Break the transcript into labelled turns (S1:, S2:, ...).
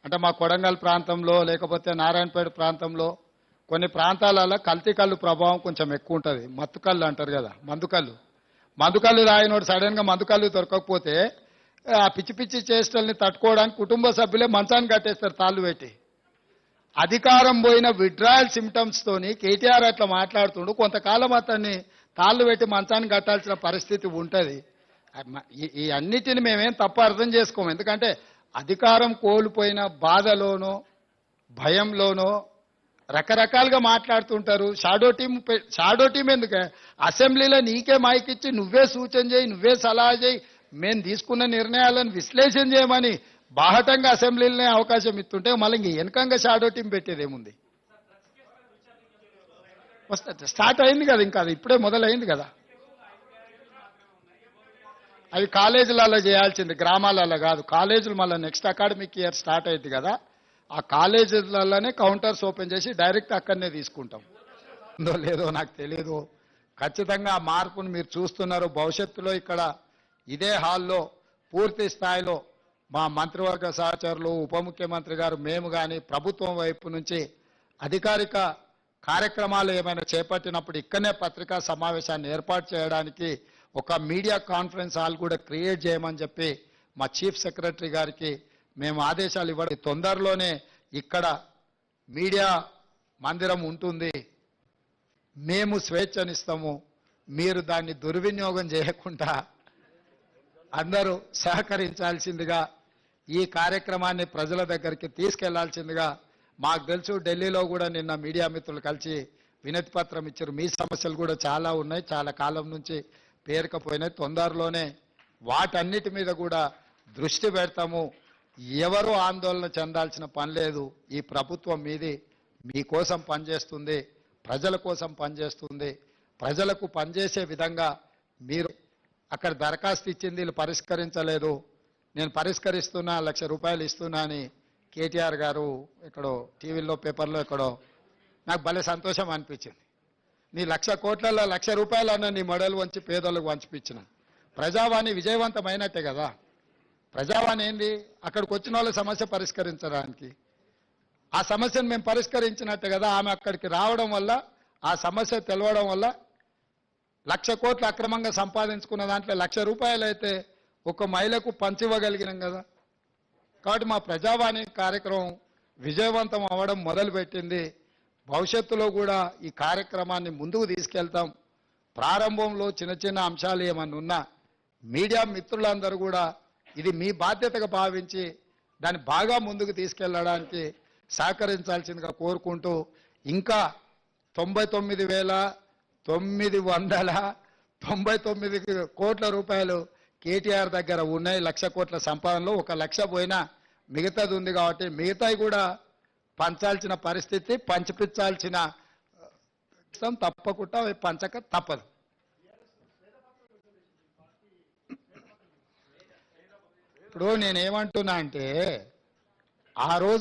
S1: అంటే మా కొడంగల్ ప్రాంతంలో లేకపోతే నారాయణపేట ప్రాంతంలో కొన్ని ప్రాంతాలలో కల్తీ కళ్ళు ప్రభావం కొంచెం ఎక్కువ ఉంటుంది. మత్తు కళ్ళు అంటారు కదా, మందుకళ్ళు తాగినోడు సడన్గా మందుకళ్ళు దొరకకపోతే ఆ పిచ్చి పిచ్చి చేష్టల్ని తట్టుకోవడానికి కుటుంబ సభ్యులే మంచాన్ని కట్టేస్తారు తాళ్ళు పెట్టి. అధికారం పోయిన విడ్రాయల్ సిమ్టమ్స్ తోని కేటీఆర్ అట్లా మాట్లాడుతుండు. కొంతకాలం అతన్ని తాళ్ళు పెట్టి మంచాన్ని కట్టాల్సిన పరిస్థితి ఉంటుంది. ఈ అన్నిటిని మేమేం తప్పు అర్థం చేసుకోము. ఎందుకంటే అధికారం కోల్పోయిన బాధలోనో భయంలోనో రకరకాలుగా మాట్లాడుతుంటారు. షాడో టీం ఎందుకు? అసెంబ్లీలో నీకే మైక్ ఇచ్చి నువ్వే సూచన చేయి, నువ్వే సలహా చేయి, మేము తీసుకున్న నిర్ణయాలను విశ్లేషణ చేయమని బాహటంగా అసెంబ్లీలోనే అవకాశం ఇస్తుంటే మళ్ళీ ఇంక వెనకంగా షాడో టీం పెట్టేదేముంది? స్టార్ట్ అయింది కదా, ఇంకా అది ఇప్పుడే మొదలైంది కదా. అవి కాలేజీలలో చేయాల్సింది, గ్రామాలలో కాదు. కాలేజీలు మళ్ళీ నెక్స్ట్ అకాడమిక్ ఇయర్ స్టార్ట్ అయింది కదా, ఆ కాలేజీలలోనే కౌంటర్స్ ఓపెన్ చేసి డైరెక్ట్ అక్కడనే తీసుకుంటాం. ఉందో లేదో నాకు తెలియదు. ఖచ్చితంగా ఆ మార్పును మీరు చూస్తున్నారు. భవిష్యత్తులో ఇక్కడ ఇదే హాల్లో పూర్తి స్థాయిలో మా మంత్రివర్గ సహచరులు, ఉప ముఖ్యమంత్రి గారు, మేము కానీ ప్రభుత్వం వైపు నుంచి అధికారిక కార్యక్రమాలు ఏమైనా చేపట్టినప్పుడు ఇక్కడనే పత్రికా సమావేశాన్ని ఏర్పాటు చేయడానికి ఒక మీడియా కాన్ఫరెన్స్ హాల్ కూడా క్రియేట్ చేయమని చెప్పి మా చీఫ్ సెక్రటరీ గారికి మేము ఆదేశాలు ఇవ్వడం. తొందరలోనే ఇక్కడ మీడియా మందిరం ఉంటుంది. మేము స్వేచ్ఛనిస్తాము. మీరు దాన్ని దుర్వినియోగం చేయకుండా అందరూ సహకరించాల్సిందిగా, ఈ కార్యక్రమాన్ని ప్రజల దగ్గరికి తీసుకెళ్లాల్సిందిగా. మాకు తెలుసు ఢిల్లీలో కూడా నిన్న మీడియా మిత్రులు కలిసి వినతి పత్రం ఇచ్చారు. మీ సమస్యలు కూడా చాలా ఉన్నాయి, చాలా కాలం నుంచి పేరుకపోయినాయి. తొందరలోనే వాటన్నిటి మీద కూడా దృష్టి పెడతాము. ఎవరు ఆందోళన చెందాల్సిన పని లేదు. ఈ ప్రభుత్వం మీది, మీకోసం పనిచేస్తుంది, ప్రజల కోసం పనిచేస్తుంది. ప్రజలకు పనిచేసే విధంగా మీరు అక్కడ దరఖాస్తు ఇచ్చింది వీళ్ళు పరిష్కరించలేదు, నేను పరిష్కరిస్తున్నా, 1,00,000 రూపాయలు ఇస్తున్నా అని కేటీఆర్ గారు ఎక్కడో టీవీలో పేపర్లో ఎక్కడో నాకు భలే సంతోషం అనిపించింది. నీ 1,00,000 కోట్లలో 1,00,000 రూపాయలు అన్న నీ మెడలు వంచి పేదలకు వంచిపించిన. ప్రజావాణి విజయవంతమైనట్టే కదా. ప్రజావాణి ఏంది? అక్కడికి వచ్చిన వాళ్ళ సమస్య పరిష్కరించడానికి, ఆ సమస్యను మేము పరిష్కరించినట్టే కదా. ఆమె అక్కడికి రావడం వల్ల, ఆ సమస్య తెలవడం వల్ల 1,00,000 కోట్లు అక్రమంగా సంపాదించుకున్న దాంట్లో 1,00,000 రూపాయలు అయితే ఒక మహిళకు పంచివ్వగలిగినాం కదా. కాబట్టి మా ప్రజావాణి కార్యక్రమం విజయవంతం అవ్వడం మొదలుపెట్టింది. భవిష్యత్తులో కూడా ఈ కార్యక్రమాన్ని ముందుకు తీసుకెళ్తాం. ప్రారంభంలో చిన్న చిన్న అంశాలు ఏమన్నా ఉన్నా మీడియా మిత్రులందరూ కూడా ఇది మీ బాధ్యతగా భావించి దాన్ని బాగా ముందుకు తీసుకెళ్లడానికి సహకరించాల్సిందిగా కోరుకుంటూ, ఇంకా 99,999 కోట్ల రూపాయలు కేటీఆర్ దగ్గర ఉన్నాయి. 1,00,000 కోట్ల సంపాదనలో 1,00,000 పోయినా మిగతాది ఉంది. కాబట్టి మిగతాయి కూడా పంచాల్సిన పరిస్థితి, పంచిపించాల్సిన తప్పకుండా పంచక తప్పదు. ఇప్పుడు నేనేమంటున్నా అంటే, ఆ రోజు